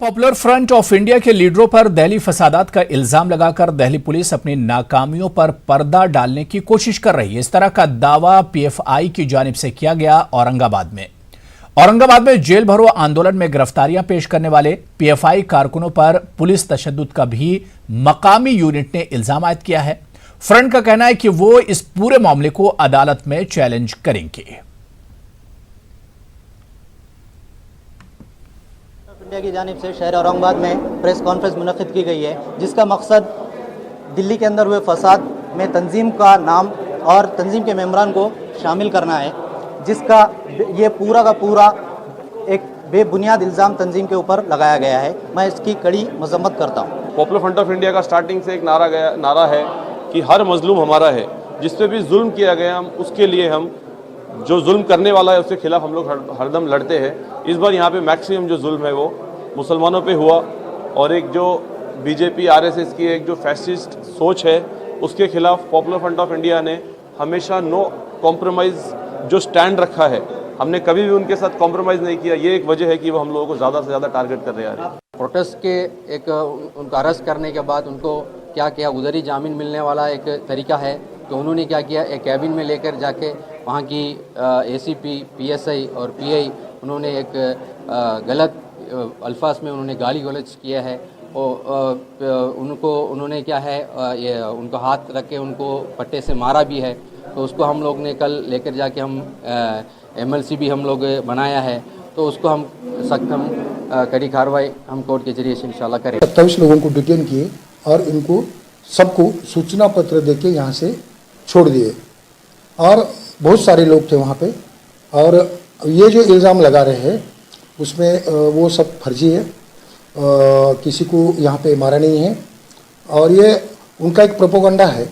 Popular front of India के लीडरों पर दिल्ली फसादात का इल्जाम लगाकर दिल्ली पुलिस अपनी नाकामियों पर पर्दा डालने की कोशिश कर रही है। इस तरह का दावा पीएफआई की जानिब से किया गया। औरंगाबाद में जेल भरो आंदोलन में गिरफ्तारियां पेश करने वाले पीएफआई कारकुनों पर पुलिस तशद्दुद का भी मकामी यूनिट ने इल्जाम आयद किया है। फ्रंट का कहना है कि वो इस पूरे मामले को अदालत में चैलेंज करेंगे। इंडिया की जानिब से शहर औरंगाबाद में प्रेस कॉन्फ्रेंस मुनक़िद की गई है, जिसका मकसद दिल्ली के अंदर हुए फसाद में तंजीम का नाम और तंजीम के मेम्बरान को शामिल करना है, जिसका ये पूरा का पूरा एक बेबुनियाद इल्ज़ाम तंजीम के ऊपर लगाया गया है। मैं इसकी कड़ी मजम्मत करता हूँ। पॉपुलर फ्रंट ऑफ इंडिया का स्टार्टिंग से एक नारा है कि हर मजलूम हमारा है। जिस पे भी जुल्म किया गया हम उसके लिए हम जो जुल्म करने वाला है उसके खिलाफ हम लोग हरदम लड़ते हैं। इस बार यहाँ पे मैक्सिमम जो जुल्म है वो मुसलमानों पे हुआ और एक जो बीजेपी आरएसएस की एक जो फैसिस्ट सोच है उसके खिलाफ पॉपुलर फ्रंट ऑफ इंडिया ने हमेशा नो कॉम्प्रोमाइज़ जो स्टैंड रखा है, हमने कभी भी उनके साथ कॉम्प्रोमाइज़ नहीं किया। ये एक वजह है कि वो हम लोगों को ज़्यादा से ज़्यादा टारगेट कर रहे हैं। प्रोटेस्ट के एक उनको अरेस्ट करने के बाद उनको क्या किया, उधर ही जामीन मिलने वाला एक तरीका है। तो उन्होंने क्या किया, एक कैबिन में लेकर जाके वहाँ की एसीपी, पीएसआई और पीआई उन्होंने एक गलत अल्फाज में उन्होंने गाली गलौज किया है। और उन्होंने क्या है ये उनको हाथ रख के उनको पट्टे से मारा भी है। तो उसको हम लोग ने कल लेकर जाके हम एमएलसी भी हम लोग बनाया है। तो उसको हम सख्त कड़ी कार्रवाई हम कोर्ट के जरिए से इंशाल्लाह करें। 27 लोगों को डिटेन किए और इनको सबको सूचना पत्र देके यहाँ से छोड़ दिए और बहुत सारे लोग थे वहाँ पे। और ये जो इल्ज़ाम लगा रहे हैं उसमें वो सब फर्जी है। किसी को यहाँ पे मारा नहीं है और ये उनका एक प्रोपोगंडा है